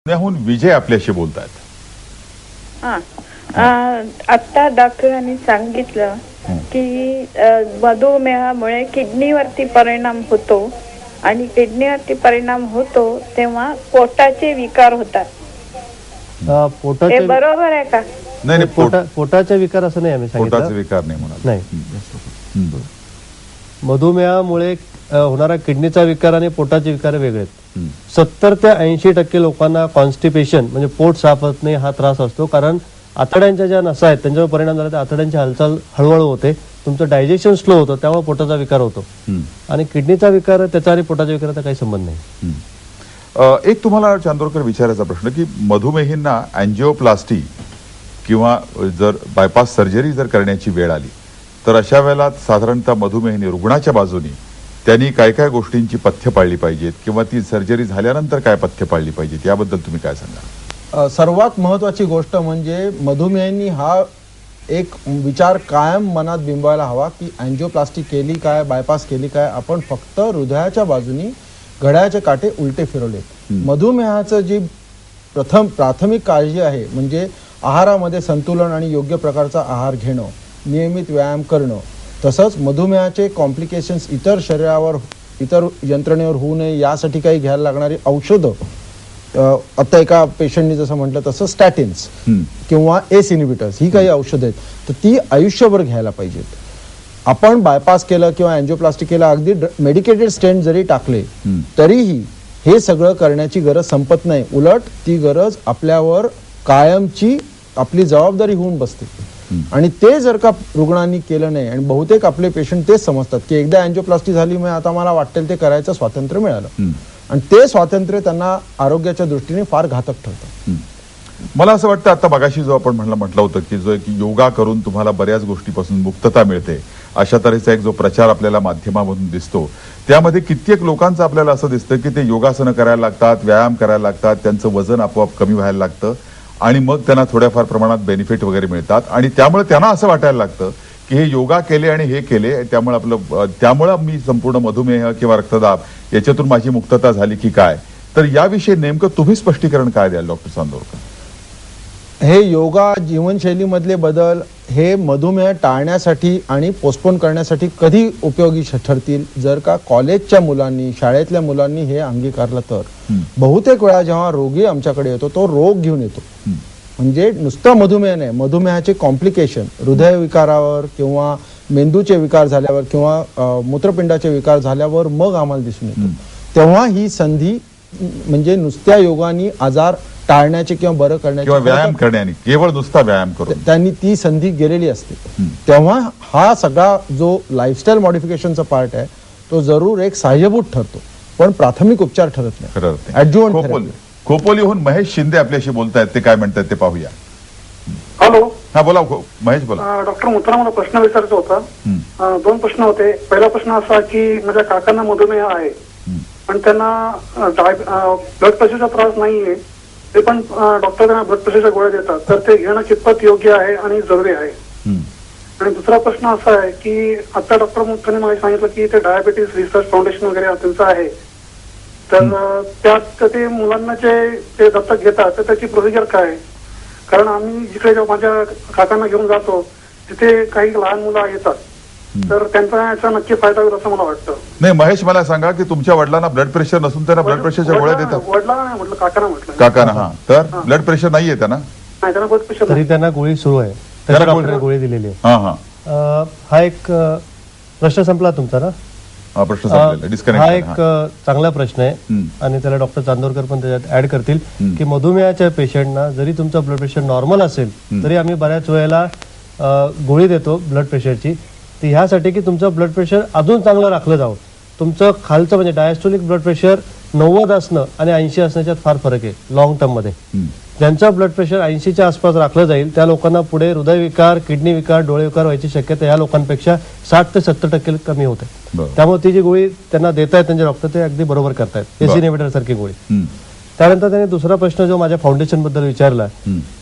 पुण्याहून विजय आपल्याशी बोलतायत. आता डॉक्टरांनी सांगितलं की मधुमेहामुळे किडनीवरती परिणाम होतो आणि किडनीवरती परिणाम होतो तेव्हा पोटाचे विकार होतात. पोटाचे बरोबर आहे का? नाही पोटाचे विकार असं नाही आम्ही सांगितलं. पोटाचे विकार नाही म्हणाल. नाही, मधुमेहामुळे होणारा किडनीचा विकार आणि पोटाचे विकार वेगळे आहेत. 70 ते 80% लोकांना कॉन्स्टिपेशन म्हणजे पोट साफ होत नाही हा त्रास असतो, कारण आतड्यांच्या ज्या नसा आहेत त्यांच्यावर परिणाम झाला तर आतड्यांची हालचाल हळूहळू होते, तुमचं डायजेशन स्लो होतं, त्यामुळे पोटाचा विकार होतो. आणि किडनीचा विकार त्याचा आणि पोटाच्या विकाराचा काही संबंध नाही. एक तुम्हाला चांदोरकर विचारायचा प्रश्न की मधुमेहींना अँजिओप्लास्टी किंवा जर बायपास सर्जरी जर करण्याची वेळ आली तर अशा वेळेला साधारणतः मधुमेहीने रुग्णाच्या बाजूनी त्यांनी काय काय गोष्टींची पथ्य पाळली पाहिजेत किंवा ती सर्जरी झाल्यानंतर काय पथ्य पाळली पाहिजेत याबद्दल तुम्ही काय सांगा? सर्वात महत्वाची गोष्ट म्हणजे मधुमेहींनी हा एक विचार कायम मनात बिंबवायला हवा की अँजिओप्लास्टी केली काय, बायपास केली काय, आपण फक्त हृदयाच्या बाजूनी घड्याळाचे काटे उलटे फिरवले. मधुमेहाचं जी प्राथमिक काळजी आहे म्हणजे आहारामध्ये संतुलन आणि योग्य प्रकारचा आहार घेणं, नियमित व्यायाम करणं, तसंच मधुमेहाचे कॉम्प्लिकेशन्स इतर शरीरावर इतर यंत्रणेवर होऊ नये यासाठी काही घ्यायला लागणारी औषधं, आता एका पेशंटनी जसं म्हटलं तसं स्टॅटिन्स किंवा एस इनिबिटर्स ही काही औषधं आहेत तर ती आयुष्यभर घ्यायला पाहिजेत. आपण बायपास केलं किंवा अँजिओप्लास्टी केलं, अगदी मेडिकेटेड स्टेंट जरी टाकले तरीही हे सगळं करण्याची गरज संपत नाही, उलट ती गरज आपल्यावर कायमची आपली जबाबदारी होऊन बसते. आणि ते जर का रुग्णांनी केलं नाही, आणि बहुतेक आपले पेशंट तेच समजतात की एकदा अँजिओप्लास्टी झाली मग आता मला वाटेल ते करायचं स्वातंत्र्य मिळालं, आणि ते स्वातंत्र्य त्यांना आरोग्याच्या दृष्टीने फार घातक ठरतं. मला असं वाटतं आता मगाशी जो आपण म्हटलं होतं की जो की योगा करून तुम्हाला बऱ्याच गोष्टीपासून मुक्तता मिळते, अशा तऱ्हेचा एक जो प्रचार आपल्याला माध्यमामधून दिसतो त्यामध्ये कित्येक लोकांचं आपल्याला असं दिसतं की ते योगासनं करायला लागतात, व्यायाम करायला लागतात, त्यांचं वजन आपोआप कमी व्हायला लागतं आणि मग त्यांना थोड्याफार प्रमाणात बेनिफिट वगैरे मिळतात आणि त्यामुळे त्यांना असं वाटायला लागतं की हे योगा केले आणि हे केले त्यामुळे मी संपूर्ण मधुमेह किंवा रक्तदाब याच्यातून माझी मुक्तता झाली की काय. तर याविषयी नेमकं तुम्ही स्पष्टीकरण काय द्याल डॉक्टर चांदोरकर? हे योगा जीवनशैलीमधले बदल हे मधुमेह टाळण्यासाठी आणि पोस्टपोन करण्यासाठी कधी उपयोगी ठरतील जर का कॉलेजच्या मुलांनी, शाळेतल्या मुलांनी हे अंगीकारलं तर. बहुतेक वेळा जेव्हा रोगी आमच्याकडे येतो तो रोग घेऊन येतो, म्हणजे नुसतं मधुमेह नाही, मधुमेहाचे कॉम्प्लिकेशन हृदयविकारावर किंवा मेंदूचे विकार झाल्यावर किंवा मूत्रपिंडाचे विकार झाल्यावर मग आम्हाला दिसून येतो. तेव्हा ही संधी म्हणजे नुसत्या योगानी आजार टाळण्याचे किंवा बरं करण्याचे व्यायाम करण्याने, केवळ नुसता व्यायाम करून त्यांनी ती संधी गेलेली असते. तेव्हा हा सगळा जो लाईफस्टाईल मॉडिफिकेशनचा पार्ट आहे तो जरूर एक सहाय्यभूत ठरतो, पण प्राथमिक उपचार ठरत नाही. खोपोलीहून महेश शिंदे आपल्याशी बोलतायत, ते काय म्हणतात ते पाहूया. हॅलो. हा बोला महेश, बोला. डॉक्टर मुत्रा, मला प्रश्न विचारायचा होता. 2 प्रश्न होते. पहिला प्रश्न असा की माझ्या काकांना मधुमेह आहे पण त्यांना ब्लड प्रेशरचा त्रास नाहीये, ते पण डॉक्टर त्यांना ब्लड प्रेशरच्या गोळ्या देतात, तर ते घेणं कितपत योग्य आहे आणि जरुरी आहे? आणि दुसरा प्रश्न असा आहे की आता डॉक्टर मुत्राने मला सांगितलं की ते डायबिटीस रिसर्च फाउंडेशन वगैरे त्यांचं आहे, तर त्यात ते मुलांना ते दत्तक घेतात तर त्याची प्रोसिजर काय आहे? कारण आम्ही जिकडे माझ्या काकांना घेऊन जातो तिथे काही लहान मुलं येतात, तर त्यांचा याचा नक्की फायदा होईल असं मला वाटतं. नाही महेश, मला सांगा की तुमच्या वडिलांना ब्लड प्रेशर नसून त्यांना ब्लड प्रेशरच्या गोळ्या देतात? वडिलांना नाही म्हटलं, काकांना म्हटलं. काकांना? हा, तर ब्लड प्रेशर नाहीये त्यांना? नाही, त्यांना ब्लड प्रेशर तरी त्यांना गोळी सुरू आहे, त्याच्या गोळी दिलेली आहे. हा एक प्रश्न संपला तुमचा ना? हा एक चांगला प्रश्न आहे आणि त्याला डॉक्टर चांदोरकर पण त्याच्यात ऍड करतील की मधुमेहाच्या पेशंटना जरी तुमचं ब्लड प्रेशर नॉर्मल असेल तरी आम्ही बऱ्याच वेळेला गोळी देतो ब्लड प्रेशरची, ती ह्यासाठी की तुमचं ब्लड प्रेशर अजून चांगलं राखलं जावं. तुमचं खालचं म्हणजे डायस्टोलिक ब्लड प्रेशर 90 असणं आणि 80 असण्याच्यात फार फरक आहे लॉंग टर्म मध्ये. ज्यांचं ब्लड प्रेशर 80च्या आसपास राखलं जाईल त्या लोकांना पुढे हृदयविकार, किडनी विकार, डोळे विकार व्हायची शक्यता या लोकांपेक्षा 60 ते 70% कमी होते. त्यामुळे ती जी गोळी त्यांना देतायत त्यांचे डॉक्टर ते अगदी बरोबर करतायत, एस इनिबिटर सारखी गोळी. त्यानंतर त्यांनी दुसरा प्रश्न जो माझ्या फाउंडेशन बद्दल विचारला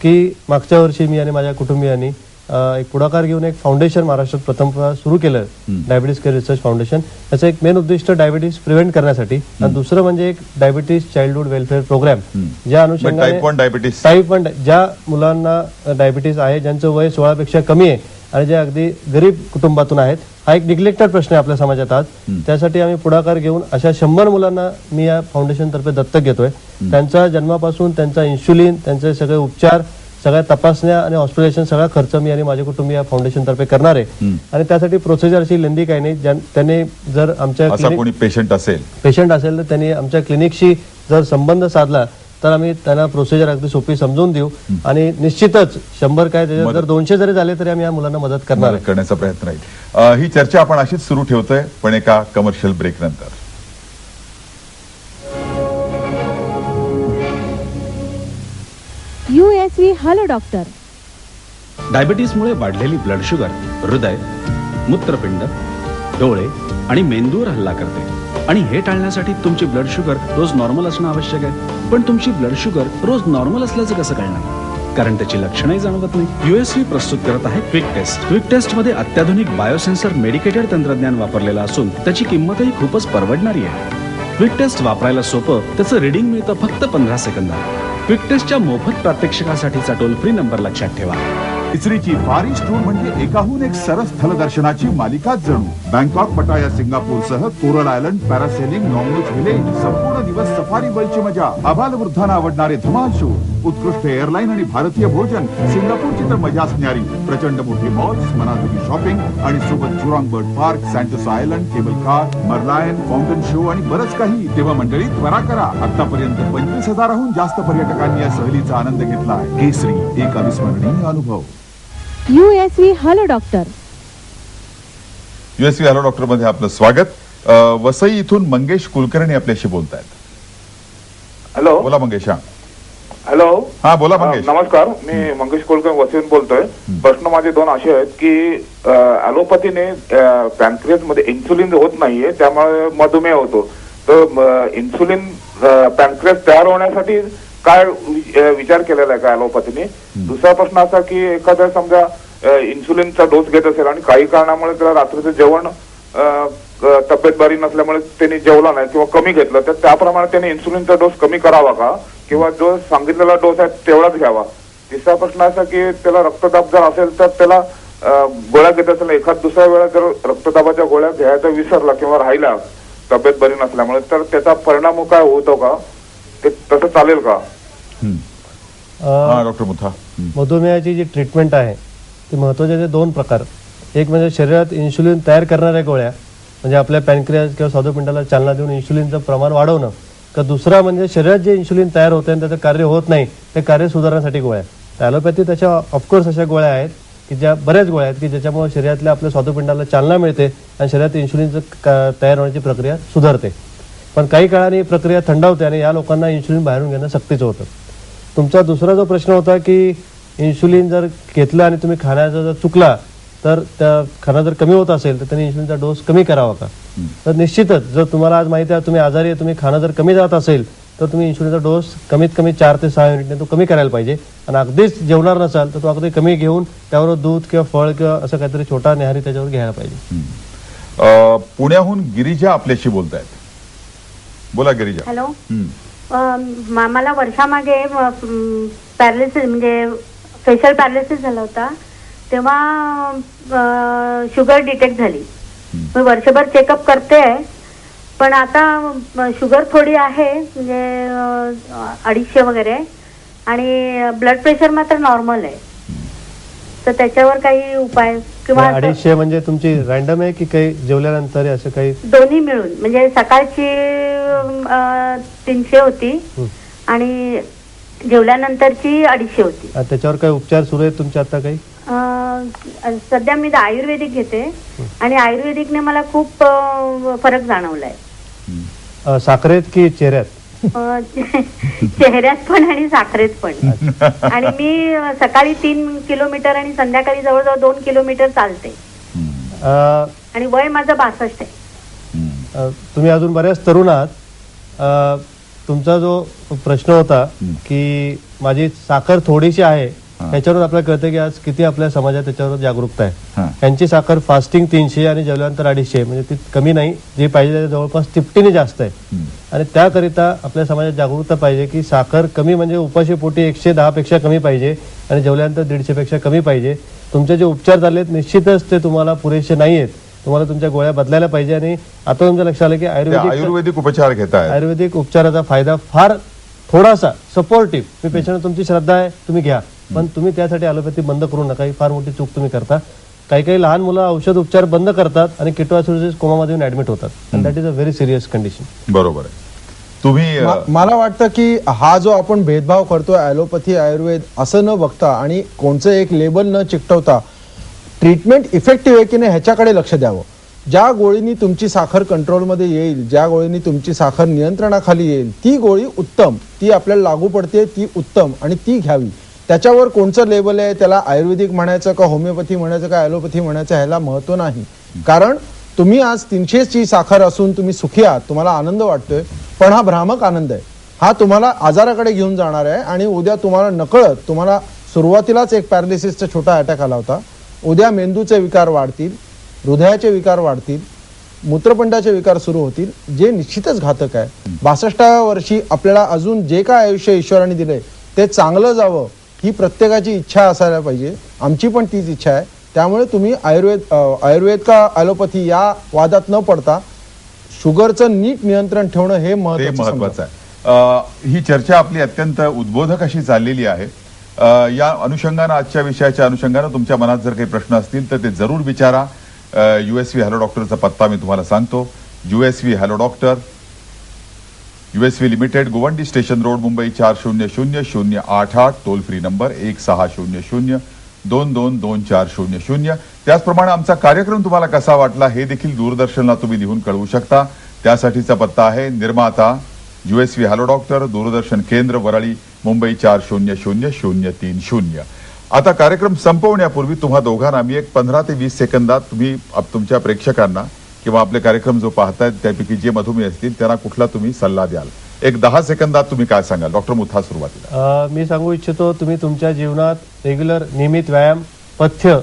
की मागच्या वर्षी मी आणि माझ्या कुटुंबियांनी एक पुढाकार घेऊन एक फाउंडेशन महाराष्ट्रात प्रथम सुरू केलं, डायबिटीज केअर रिसर्च फाउंडेशन. याचं एक मेन उद्दिष्ट डायबिटीज प्रिव्हेंट करण्यासाठी आणि दुसरं म्हणजे एक डायबिटीज चाइल्डहुड वेलफेअर प्रोग्राम, ज्या अनुषंगाने टाईप 1 डायबिटीस टाईप 1 ज्या मुलांना डायबिटीज आहे, ज्यांचं वय 16 पेक्षा कमी आहे आणि जे अगदी गरीब कुटुंबातून आहेत, हा एक निग्लेक्टेड प्रश्न आहे आपल्या समाजात आज. त्यासाठी आम्ही पुढाकार घेऊन अशा 100 मुलांना मी या फाउंडेशन तर्फे दत्तक घेतोय. त्यांच्या जन्मापासून त्यांचा इन्शुलिन, त्यांचे सगळे उपचार, सगळ्या तपासण्या आणि हॉस्पिटलायझेशन सगळा खर्च मी आणि माझे कुटुंबीय या फाउंडेशन तर्फे करणार आहे. आणि त्यासाठी प्रोसिजर अशी लेंदी काही नाही. त्यांनी जर आमच्या कोणी पेशंट असेल तर त्यांनी आमच्या क्लिनिकशी जर संबंध साधला तर आम्ही त्यांना प्रोसिजर अगदी सोपी समजून देऊ आणि निश्चितच 100 काय त्याच्यात जर 200 जरी झाले तरी आम्ही या मुलांना मदत करणार आहे. करण्याचा प्रयत्न राहील. ही चर्चा आपण अशीच सुरू ठेवतोय, पण एका कमर्शियल ब्रेक नंतर. USV hello doctor. डायबिटीसमुळे वाढलेली ब्लड शुगर हृदय, मूत्रपिंड, डोळे आणि मेंदूवर हल्ला करते आणि हे टाळण्यासाठी तुमची ब्लड शुगर रोज नॉर्मल असणं आवश्यक आहे. पण तुमची ब्लड शुगर रोज नॉर्मल असल्याचं कसं कळणार? कारण त्याची लक्षणंही जाणवत नाही. USV प्रस्तुत करत आहे क्विक टेस्ट. क्विक टेस्ट मध्ये अत्याधुनिक बायोसेन्सर मेडिकेटेड तंत्रज्ञान वापरलेलं असून त्याची किंमतही खूपच परवडणारी आहे. क्विक टेस्ट वापरायला सोपं, त्याचं रिडिंग मिळतं फक्त 15 सेकंदात. क्विक टेस्टच्या मोफत प्रात्यक्षिकासाठीचा टोल फ्री नंबर लक्षात ठेवा. इस्रीची फार ईस्ट टूर म्हणजे एकाहून एक सरस स्थलदर्शनाची मालिकाच जणू. बँकॉक, पटाया, सिंगापूरसह कोरल आयलंड, पॅरासेलिंग, नॉर्मूज व्हिलेज, संपूर्ण दिवस सफारी वर्ल्डची मजा, आबालवृद्धांना आवडणारे धमाल शो, उत्कृष्ट एअरलाईन आणि भारतीय भोजन, सिंगापूरची तर मजाच न्यारी. प्रचंड मोठे मॉल्स, मनाजोगी शॉपिंग आणि सोबत Jurong bird park, Sentosa island, cable car, Merlion, fountain show आणि बरंच काही. तेव्हा मंडळी त्वरा करा. आतापर्यंत 25,000हून जास्त पर्यटकांनी या सहलीचा आनंद घेतला आहे. केसरी, एक अविस्मरणीय अनुभव. USV hello doctor. USV hello doctor मध्ये आपलं स्वागत. वसई इथून मंगेश कुलकर्णी आपल्याशी बोलतायत. हॅलो. बोला मंगेश. हॅलो. हा बोला मंगेश. नमस्कार, मी मंगेश कोलकर वसईहून बोलतोय. प्रश्न माझे दोन असे आहेत की ॲलोपॅथीने पॅनक्रियास मध्ये इन्सुलिन होत नाहीये, त्यामुळे मधुमेह होतो. तर इन्सुलिन पॅनक्रियास तयार होण्यासाठी काय विचार केलेला आहे का ॲलोपॅथीने? दुसरा प्रश्न असा की एखाद्या समजा इन्सुलिनचा डोस घेत असेल आणि काही कारणामुळे त्याला रात्रीचं जेवण तब्येत बरी नसल्यामुळे त्यांनी जेवला नाही किंवा कमी घेतलं, तर त्याप्रमाणे त्याने इन्सुलिनचा डोस कमी करावा का किंवा जो सांगितलेला डोस आहे तेवढाच घ्यावा? तिसरा प्रश्न असा की त्याला रक्तदाब जर असेल तर त्याला गोळ्या घेत असेल, एखाद दुसऱ्या वेळा जर रक्तदाबाच्या गोळ्या घ्यायचा विसरला किंवा राहिला तब्येत बरी नसल्यामुळे, तर त्याचा परिणाम काय होतो का? ते तसं चालेल का? डॉक्टर मुथा. मधुमेहाची जी ट्रीटमेंट आहे ती महत्वाचे 2 प्रकार. एक म्हणजे शरीरात इन्शुलिन तयार करणाऱ्या गोळ्या, म्हणजे आपल्या पॅनक्रियास किंवा स्वादुपिंडाला चालना देऊन इन्शुलिनचं प्रमाण वाढवणं. का दुसरा म्हणजे शरीरात जे इन्शुलिन तयार होते आणि त्याचं कार्य होत नाही ते कार्य सुधारण्यासाठी गोळ्या. ॲलोपॅथी तशा ऑफकोर्स अशा गोळ्या आहेत की ज्या बऱ्याच गोळ्या आहेत की ज्याच्यामुळे शरीरातल्या आपल्या स्वादुपिंडाला चालना मिळते आणि शरीरात इन्शुलिनचं तयार होण्याची प्रक्रिया सुधारते. पण काही काळाने ही प्रक्रिया थंडावते आणि या लोकांना इन्शुलिन बाहेरून घेणं सक्तीचं होतं. तुमचा दुसरा जो प्रश्न होता की इन्शुलिन जर घेतलं आणि तुम्ही खाण्याचा जर चुकला तर त्या खाणं जर कमी होत असेल तर त्यांनी इन्शुलिनचा डोस कमी करावा का? तर निश्चितच जर तुम्हाला आज माहिती आहे तुम्ही आजारी आहे, तुम्ही खाणं जर कमी जात असेल तर तुम्ही इन्शुलिनचा डोस कमीत कमी 4 ते 6 युनिटने तो कमी करायला पाहिजे. आणि अगदीच जेवणार नसाल तर तो अगदी कमी घेऊन त्यावर दूध किंवा फळ किंवा असं काहीतरी छोटा न्याहारी त्याच्यावर घ्यायला पाहिजे. पुण्याहून गिरिजा आपल्याशी बोलतायत. बोला गिरिजा. हॅलो. मला वर्षामागे पॅरालिसिस म्हणजे फेशियल पॅरालिसिस झाला होता, तेव्हा शुगर डिटेक्ट झाली. मी वर्षभर चेकअप करते पण आता शुगर थोडी आहे, म्हणजे 250 वगैरे, आणि ब्लड प्रेशर मात्र नॉर्मल आहे. तर त्याच्यावर काही उपाय किंवा 250 म्हणजे तुमची रॅन्डम आहे की काही जेवल्यानंतर असं काही? दोन्ही मिळून, म्हणजे सकाळची 300 होती आणि जेवल्यानंतरची 250 होती. त्याच्यावर काही उपचार सुरू आहेत तुमच्या आता काही? सध्या मी आयुर्वेदिक घेते आणि आयुर्वेदिकने मला खूप फरक जाणवलाय. साखरेत की चेहऱ्यात? चेहऱ्यात पण आणि साखरेत पण. आणि मी सकाळी 3 किलोमीटर आणि संध्याकाळी जवळजवळ 2 किलोमीटर चालते आणि वय माझं 62 आहे. तुम्ही अजून बऱ्याच तरुण आहात. तुमचा जो प्रश्न होता की माझी साखर थोडीशी आहे ह्याच्यावर आपल्याला कळतं की आज किती आपल्या समाजात त्याच्यावर जागरूकता आहे. हा. यांची साखर फास्टिंग 300 आणि जेवल्यानंतर 250, म्हणजे ती कमी नाही, जे पाहिजे त्याच्या जवळपास तिपटीने जास्त आहे. आणि त्याकरिता आपल्या समाजात जागरूकता पाहिजे की साखर कमी म्हणजे उपाशी पोटी 110 पेक्षा कमी पाहिजे आणि जेवल्यानंतर 150 पेक्षा कमी पाहिजे. तुमचे जे उपचार चाललेत निश्चितच ते तुम्हाला पुरेसे नाही आहेत, तुम्हाला तुमच्या गोळ्या बदलायला पाहिजे. आणि आता तुमच्या लक्षात आलं की आयुर्वेदिक उपचार घेताय. आयुर्वेदिक उपचाराचा फायदा फार थोडासा सपोर्टिव्ह, मी पेशंट तुमची श्रद्धा आहे तुम्ही घ्या, पण तुम्ही त्यासाठी ॲलोपॅथी बंद करू नका. ही फार मोठी चूक तुम्ही करता. काही लहान मुलं औषध उपचार बंद करतात आणि किटोसिस कोमामध्ये येऊन ऍडमिट होतात. That is a very serious condition. बरोबर आहे. तुम्ही मला वाटतं की हा जो आपण भेदभाव करतो ॲलोपॅथी आयुर्वेद असं न बघता आणि कोणचं एक लेबल न चिकटवता ट्रीटमेंट इफेक्टिव्ह आहे की नाही ह्याच्याकडे लक्ष द्यावं. ज्या गोळीनी तुमची साखर कंट्रोलमध्ये येईल, ज्या गोळीनी तुमची साखर नियंत्रणाखाली येईल, ती गोळी उत्तम, ती आपल्याला लागू पडते, ती उत्तम आणि ती घ्यावी. त्याच्यावर कोणचं लेबल आहे, त्याला आयुर्वेदिक म्हणायचं का होमिओपॅथी म्हणायचं का ॲलोपॅथी म्हणायचं ह्याला महत्व नाही. कारण तुम्ही आज 300ची साखर असून तुम्ही सुखी आहात, तुम्हाला आनंद वाटतोय, पण हा भ्रामक आनंद आहे. हा तुम्हाला आजाराकडे घेऊन जाणार आहे आणि उद्या तुम्हाला नकळत, तुम्हाला सुरुवातीलाच एक पॅरालिसिसचा छोटा अटॅक आला होता, उद्या मेंदूचे विकार वाढतील, हृदयाचे विकार वाढतील, मूत्रपिंडाचे विकार सुरू होतील, जे निश्चितच घातक आहे. 62व्या वर्षी आपल्याला अजून जे काय आयुष्य ईश्वराने दिलंय ते चांगलं जावं ही प्रत्येकाची इच्छा असायला पाहिजे. आमची पण तीच इच्छा आहे. त्यामुळे तुम्ही आयुर्वेद का ॲलोपॅथी या वादात न पडता शुगरचं नीट नियंत्रण ठेवणं हे महत्वाचं आहे. ही चर्चा आपली अत्यंत उद्बोधक अशी चाललेली आहे. या अनुषंगानं, आजच्या विषयाच्या अनुषंगानं तुमच्या मनात जर काही प्रश्न असतील तर ते जरूर विचारा. USV हॅलो डॉक्टरचा पत्ता मी तुम्हाला सांगतो. USV hello doctor, USV limited, Govandi station road, Mumbai 400088, toll free number 1600-222400. त्याचप्रमाणे आमचा कार्यक्रम तुम्हाला कसा वाटला हे देखील दूरदर्शनला तुम्ही लिहून कळवू शकता. त्यासाठीचा पत्ता आहे निर्माता USV हॅलो डॉक्टर, दूरदर्शन केंद्र, वरळी, मुंबई 400030. आता कार्यक्रम संपवण्यापूर्वी तुम्हा दोघांना मी एक 15 ते 20 सेकंदात तुम्ही तुमच्या प्रेक्षकांना किंवा आपले कार्यक्रम जो पाहतायत त्यापैकी जे मधुमेह असतील त्यांना कुठला तुम्ही सल्ला द्याल? एक 10 सेकंदात तुम्ही काय सांगाल? डॉक्टर मुथा, सुरुवातीला. मी सांगू इच्छितो, तुम्ही तुमच्या जीवनात रेग्युलर नियमित व्यायाम, पथ्य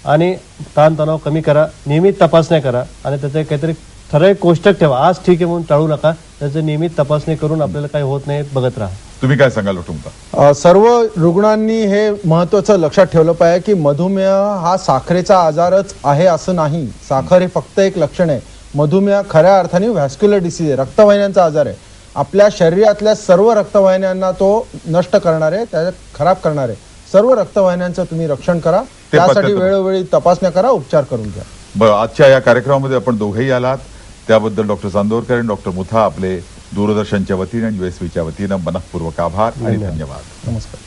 आणि ताणतणाव कमी करा, नियमित तपासण्या करा आणि त्याचे काहीतरी ठराविक कोष्टक ठेवा. आज ठीक आहे म्हणून टाळू नका, त्याचं नियमित तपासणी करून आपल्याला काही होत नाही बघत राहा. तुम्ही काय सांगाल डॉक्टर मुथा? सर्व रुग्णांनी हे महत्वाचं लक्षात ठेवलं पाहिजे की मधुमेह हा साखरेचा आजारच आहे असं नाही. साखर हे फक्त एक लक्षण आहे. मधुमेह खऱ्या अर्थाने व्हॅस्क्युलर डिसीज आहे, रक्तवाहिन्यांचा आजार आहे. आपल्या शरीरातल्या सर्व रक्तवाहिन्यांना तो नष्ट करणार आहे, त्या खराब करणार आहे. सर्व रक्तवाहिन्यांचं तुम्ही रक्षण करा, त्यासाठी वेळोवेळी तपासण्या करा, उपचार करून घ्या. बरं, आजच्या या कार्यक्रमामध्ये आपण दोघेही आलात त्याबद्दल डॉक्टर चांदोरकर आणि डॉक्टर मुथा आपले दूरदर्शनच्या वतीने आणि USVच्या वतीनं मनःपूर्वक आभार आणि धन्यवाद. नमस्कार.